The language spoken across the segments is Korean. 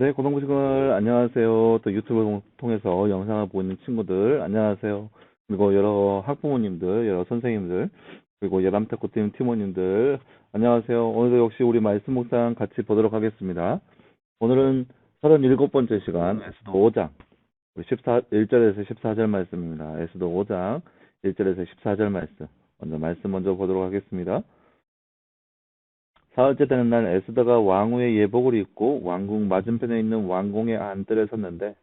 네, 고등부식을 안녕하세요. 또 유튜브를 통해서 영상을 보고 있는 친구들 안녕하세요. 그리고 여러 학부모님들, 여러 선생님들, 그리고 예람탁구팀 팀원님들 안녕하세요. 오늘도 역시 우리 말씀 묵상 같이 보도록 하겠습니다. 오늘은 37번째 시간 에스더 5장 우리 1절에서 14절 말씀입니다. 에스더 5장 1절에서 14절 말씀 먼저 보도록 하겠습니다. 사흘째 되는 날 에스더가 왕후의 예복을 입고 왕궁 맞은편에 있는 왕궁의 안뜰에 섰는데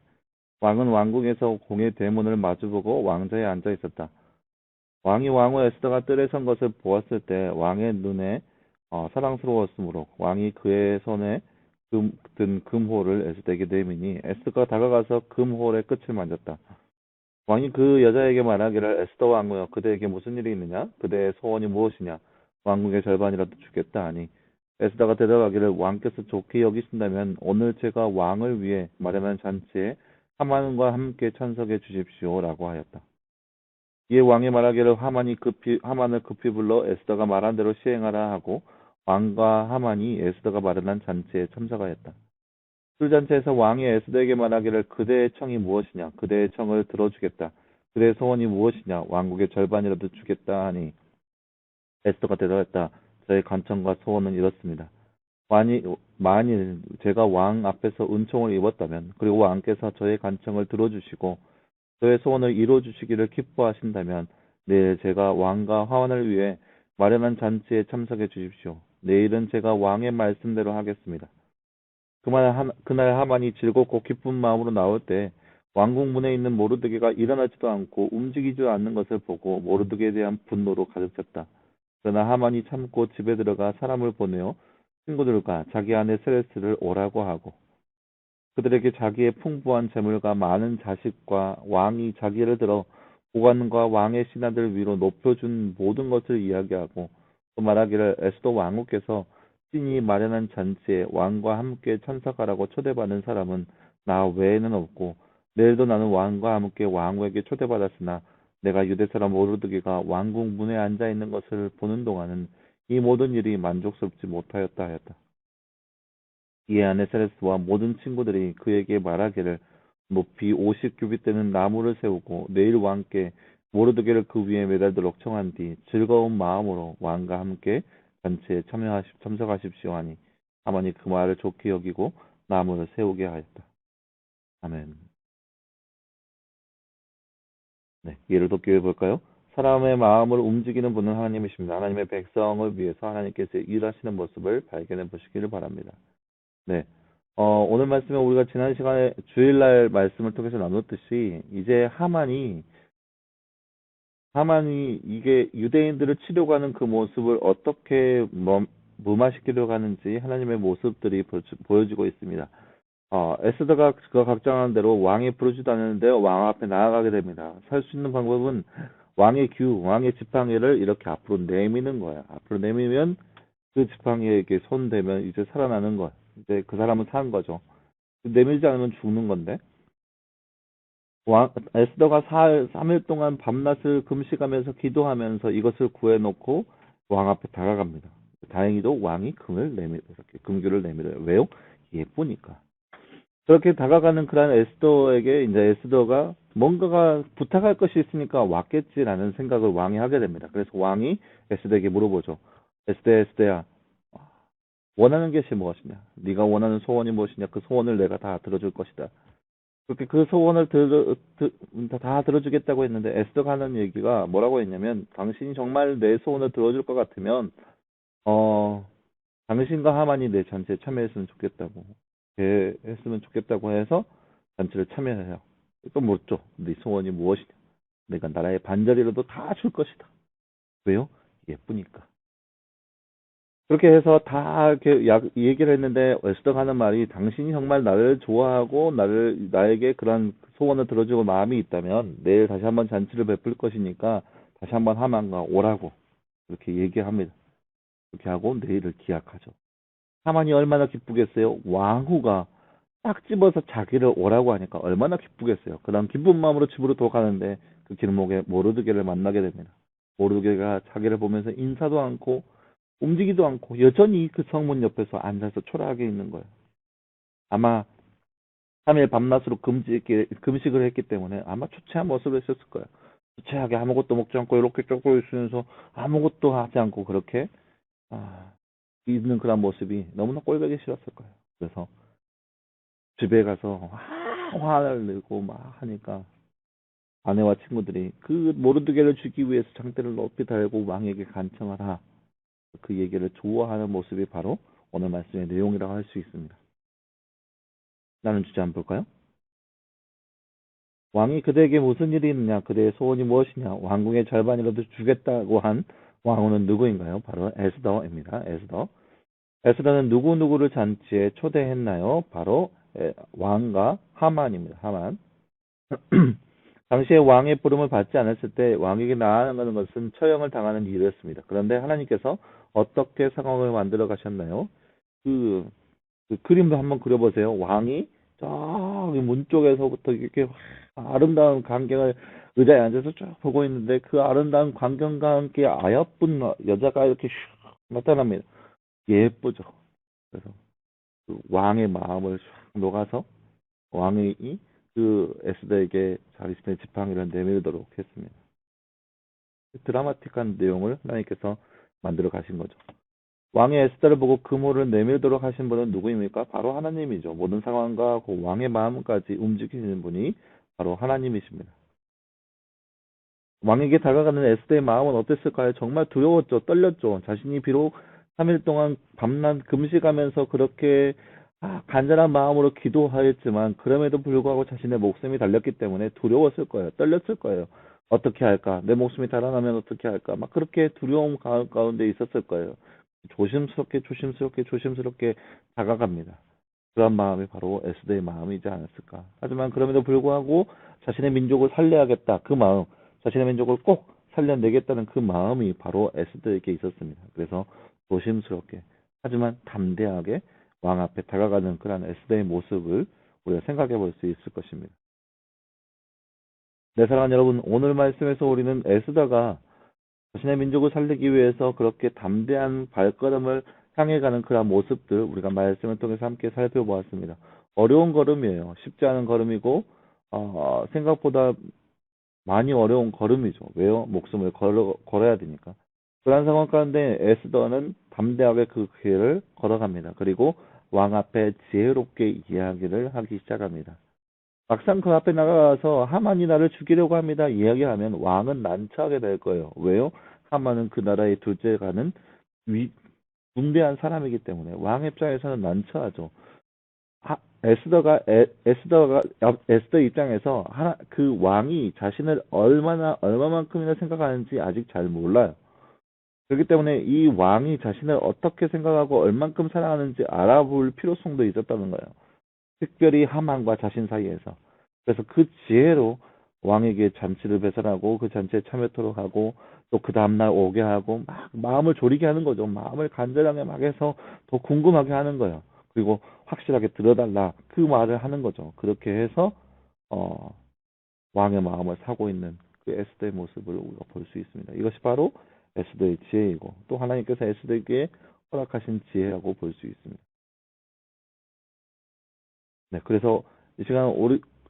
왕은 왕궁에서 공의 대문을 마주보고 왕좌에 앉아 있었다. 왕이 왕후 에스더가 뜰에 선 것을 보았을 때 왕의 눈에 사랑스러웠으므로 왕이 그의 손에 든 금호를 에스더에게 내미니 에스더가 다가가서 금호의 끝을 만졌다. 왕이 그 여자에게 말하기를 에스더 왕후여 그대에게 무슨 일이 있느냐? 그대의 소원이 무엇이냐? 왕궁의 절반이라도 주겠다 하니 에스더가 대답하기를 왕께서 좋게 여기신다면 오늘 제가 왕을 위해 마련한 잔치에 하만과 함께 참석해 주십시오라고 하였다. 이에 왕이 말하기를 하만을 급히 불러 에스더가 말한 대로 시행하라 하고 왕과 하만이 에스더가 마련한 잔치에 참석하였다. 술잔치에서 왕이 에스더에게 말하기를 그대의 청이 무엇이냐? 그대의 청을 들어주겠다. 그대의 소원이 무엇이냐? 왕국의 절반이라도 주겠다 하니 에스더가 대답했다. 저의 간청과 소원은 이렇습니다. 만일 제가 왕 앞에서 은총을 입었다면 그리고 왕께서 저의 간청을 들어주시고 저의 소원을 이루어주시기를 기뻐하신다면 내일 제가 왕과 하만을 위해 마련한 잔치에 참석해 주십시오. 내일은 제가 왕의 말씀대로 하겠습니다. 그날 하만이 즐겁고 기쁜 마음으로 나올 때 왕궁 문에 있는 모르드게가 일어나지도 않고 움직이지도 않는 것을 보고 모르드게에 대한 분노로 가득 찼다. 그러나 하만이 참고 집에 들어가 사람을 보내어 친구들과 자기 아내 세레스를 오라고 하고 그들에게 자기의 풍부한 재물과 많은 자식과 왕이 자기를 들어 고관과 왕의 신하들 위로 높여준 모든 것을 이야기하고 또 말하기를 에스더 왕후께서 신이 마련한 잔치에 왕과 함께 참석하라고 초대받은 사람은 나 외에는 없고 내일도 나는 왕과 함께 왕후에게 초대받았으나 내가 유대 사람 모르드게가 왕궁 문에 앉아 있는 것을 보는 동안은 이 모든 일이 만족스럽지 못하였다 하였다. 이에 아내 세레스와 모든 친구들이 그에게 말하기를 높이 50규빗 되는 나무를 세우고 내일 왕께 모르드게를 그 위에 매달도록 청한 뒤 즐거운 마음으로 왕과 함께 잔치에 참석하십시오 하니 하만이 그 말을 좋게 여기고 나무를 세우게 하였다. 아멘. 네, 예를 돕기 볼까요? 사람의 마음을 움직이는 분은 하나님이십니다. 하나님의 백성을 위해서 하나님께서 일하시는 모습을 발견해 보시기를 바랍니다. 네. 오늘 말씀에 우리가 지난 시간에 주일날 말씀을 통해서 나눴듯이 이제 하만이 이게 유대인들을 치려고 하는 그 모습을 어떻게 무마시키려고 하는지 하나님의 모습들이 보여지고 있습니다. 에스더가 그가 각정한 대로 왕이 부르지도 않았는데 왕 앞에 나아가게 됩니다. 살 수 있는 방법은 왕의 왕의 지팡이를 이렇게 앞으로 내미는 거야. 앞으로 내미면 그 지팡이에게 손대면 이제 살아나는 거야. 이제 그 사람은 산 거죠. 내밀지 않으면 죽는 건데. 에스더가 3일 동안 밤낮을 금식하면서 기도하면서 이것을 구해놓고 왕 앞에 다가갑니다. 다행히도 왕이 이렇게 금규를 내밀어요. 왜요? 예쁘니까. 그렇게 다가가는 그런 에스더에게 이제 에스더가 뭔가가 부탁할 것이 있으니까 왔겠지라는 생각을 왕이 하게 됩니다. 그래서 왕이 에스더에게 물어보죠. 에스더야, 원하는 것이 무엇이냐? 네가 원하는 소원이 무엇이냐? 그 소원을 내가 다 들어줄 것이다. 그렇게 그 소원을 다 들어주겠다고 했는데 에스더가 하는 얘기가 뭐라고 했냐면 당신이 정말 내 소원을 들어줄 것 같으면 당신과 하만이 내 잔치에 참여했으면 좋겠다고 했으면 좋겠다고 해서 잔치를 참여해요. 또 묻죠. 네 소원이 무엇이냐? 내가 나라의 반절이라도 다 줄 것이다. 왜요? 예쁘니까. 그렇게 해서 다 이렇게 얘기를 했는데 에스더가 하는 말이 당신이 정말 나를 좋아하고 나에게 그런 소원을 들어주고 마음이 있다면 내일 다시 한번 잔치를 베풀 것이니까 다시 한번 하만과 오라고 그렇게 얘기합니다. 그렇게 하고 내일을 기약하죠. 하만이 얼마나 기쁘겠어요? 왕후가 딱 집어서 자기를 오라고 하니까 얼마나 기쁘겠어요. 그 다음 기쁜 마음으로 집으로 돌아가는데 그 길목에 모르드게를 만나게 됩니다. 모르드게가 자기를 보면서 인사도 않고 움직이도 않고 여전히 그 성문 옆에서 앉아서 초라하게 있는 거예요. 아마 3일 밤낮으로 금식을 했기 때문에 아마 초췌한 모습을 했었을 거예요. 초췌하게 아무것도 먹지 않고 이렇게 쪼고 있으면서 아무것도 하지 않고 그렇게 있는 그런 모습이 너무나 꼴보기 싫었을 거예요. 그래서 집에 가서 화를 내고 막 하니까 아내와 친구들이 그 모르드게를 주기 위해서 장대를 높이 달고 왕에게 간청하라. 그 얘기를 좋아하는 모습이 바로 오늘 말씀의 내용이라고 할 수 있습니다. 다른 주제 한번 볼까요? 왕이 그대에게 무슨 일이 있느냐? 그대의 소원이 무엇이냐? 왕궁의 절반이라도 주겠다고 한 왕후는 누구인가요? 바로 에스더입니다. 에스더. 에스더는 누구누구를 잔치에 초대했나요? 바로 왕과 하만입니다. 하만. 당시에 왕의 부름을 받지 않았을 때 왕에게 나아가는 것은 처형을 당하는 일이었습니다. 그런데 하나님께서 어떻게 상황을 만들어 가셨나요? 그, 그 그림도 한번 그려보세요. 왕이 저기 문 쪽에서부터 이렇게 아름다운 광경을 의자에 앉아서 쭉 보고 있는데 그 아름다운 광경과 함께 아여쁜 여자가 이렇게 슉 나타납니다. 예쁘죠. 그래서 그 왕의 마음을 슉 녹아서 왕이 그 에스더에게 자기의 지팡이를 내밀도록 했습니다. 드라마틱한 내용을 하나님께서 만들어 가신 거죠. 왕이 에스더를 보고 그물을 내밀도록 하신 분은 누구입니까? 바로 하나님이죠. 모든 상황과 그 왕의 마음까지 움직이시는 분이 바로 하나님이십니다. 왕에게 다가가는 에스더의 마음은 어땠을까요? 정말 두려웠죠. 떨렸죠. 자신이 비록 3일 동안 밤낮 금식하면서 그렇게 간절한 마음으로 기도하였지만 그럼에도 불구하고 자신의 목숨이 달렸기 때문에 두려웠을 거예요. 떨렸을 거예요. 어떻게 할까? 내 목숨이 달아나면 어떻게 할까? 막 그렇게 두려움 가운데 있었을 거예요. 조심스럽게 다가갑니다. 그런 마음이 바로 에스더의 마음이지 않았을까. 하지만 그럼에도 불구하고 자신의 민족을 살려야겠다. 그 마음, 자신의 민족을 꼭 살려내겠다는 그 마음이 바로 에스더에게 있었습니다. 그래서 조심스럽게 하지만 담대하게 왕 앞에 다가가는 그런 에스더의 모습을 우리가 생각해 볼 수 있을 것입니다. 네, 사랑하는 여러분, 오늘 말씀에서 우리는 에스더가 자신의 민족을 살리기 위해서 그렇게 담대한 발걸음을 향해 가는 그런 모습들 우리가 말씀을 통해서 함께 살펴보았습니다. 어려운 걸음이에요. 쉽지 않은 걸음이고 생각보다 많이 어려운 걸음이죠. 왜요? 목숨을 걸어야 되니까. 그런 상황 가운데 에스더는 담대하게 그 길을 걸어갑니다. 그리고 왕 앞에 지혜롭게 이야기를 하기 시작합니다. 막상 그 앞에 나가서 하만이 나를 죽이려고 합니다. 이야기하면 왕은 난처하게 될 거예요. 왜요? 하만은 그 나라의 둘째가는 중대한 사람이기 때문에 왕 입장에서는 난처하죠. 에스더 입장에서 그 왕이 자신을 얼마만큼이나 생각하는지 아직 잘 몰라요. 그렇기 때문에 이 왕이 자신을 어떻게 생각하고 얼만큼 사랑하는지 알아볼 필요성도 있었다는 거예요. 특별히 하만과 자신 사이에서. 그래서 그 지혜로 왕에게 잔치를 배설하고 그 잔치에 참여토록 하고 또 그 다음날 오게 하고 막 마음을 졸이게 하는 거죠. 마음을 간절하게 막 해서 더 궁금하게 하는 거예요. 그리고 확실하게 들어달라 그 말을 하는 거죠. 그렇게 해서 어, 왕의 마음을 사고 있는 그 에스더의 모습을 우리가 볼 수 있습니다. 이것이 바로 에스더의 지혜이고 또 하나님께서 에스더에게 허락하신 지혜라고 볼 수 있습니다. 네, 그래서 이 시간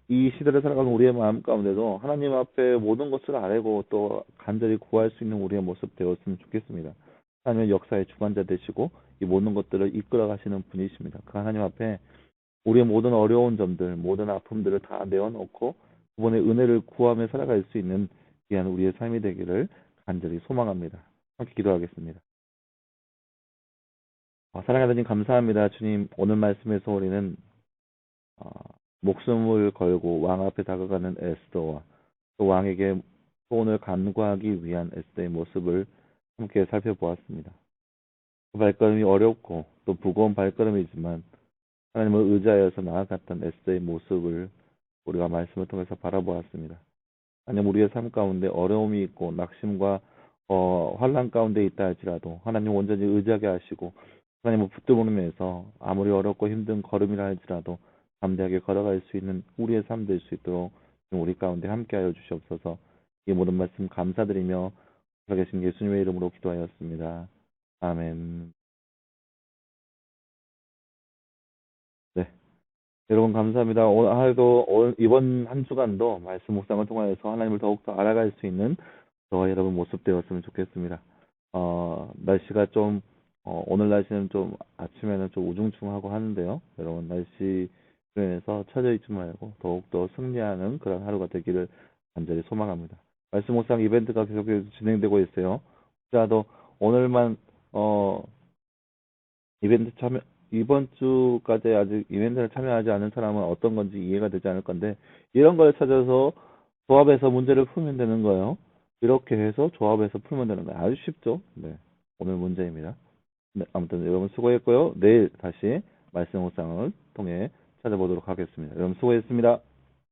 이 시대를 살아가는 우리의 마음 가운데도 하나님 앞에 모든 것을 아뢰고 또 간절히 구할 수 있는 우리의 모습 되었으면 좋겠습니다. 하나님의 역사의 주관자 되시고 이 모든 것들을 이끌어 가시는 분이십니다. 그 하나님 앞에 우리의 모든 어려운 점들, 모든 아픔들을 다 내어놓고 그분의 은혜를 구하며 살아갈 수 있는 귀한 우리의 삶이 되기를 간절히 소망합니다. 함께 기도하겠습니다. 사랑하는 하나님 감사합니다. 주님 오늘 말씀에서 우리는 어, 목숨을 걸고 왕 앞에 다가가는 에스더와 또 왕에게 소원을 간구하기 위한 에스더의 모습을 함께 살펴보았습니다. 그 발걸음이 어렵고 또 무거운 발걸음이지만 하나님을 의지하여서 나아갔던 에스더의 모습을 우리가 말씀을 통해서 바라보았습니다. 하나님 우리의 삶 가운데 어려움이 있고 낙심과 환란 가운데 있다 할지라도 하나님 온전히 의지하게 하시고 하나님을 붙들고면서 아무리 어렵고 힘든 걸음이라 할지라도 담대하게 걸어갈 수 있는 우리의 삶 될 수 있도록 우리 가운데 함께하여 주시옵소서. 이 모든 말씀 감사드리며 살아계신 예수님의 이름으로 기도하였습니다. 아멘. 네. 여러분 감사합니다. 오늘 하루도 이번 한 주간도 말씀 묵상을 통하여서 하나님을 더욱더 알아갈 수 있는 저와 여러분 모습 되었으면 좋겠습니다. 날씨가 좀 오늘 날씨는 좀 아침에는 좀 우중충하고 하는데요. 여러분 날씨 인해서 처져 있지 말고 더욱더 승리하는 그런 하루가 되기를 간절히 소망합니다. 말씀 묵상 이벤트가 계속해서 진행되고 있어요. 혹시라도 오늘만 이벤트 참여 이번 주까지 아직 이벤트를 참여하지 않은 사람은 어떤 건지 이해가 되지 않을 건데 이런 걸 찾아서 조합해서 문제를 풀면 되는 거예요. 이렇게 해서 조합해서 풀면 되는 거예요. 아주 쉽죠? 네. 오늘 문제입니다. 네, 아무튼 여러분 수고했고요. 내일 다시 말씀 묵상을 통해 찾아보도록 하겠습니다. 여러분 수고했습니다.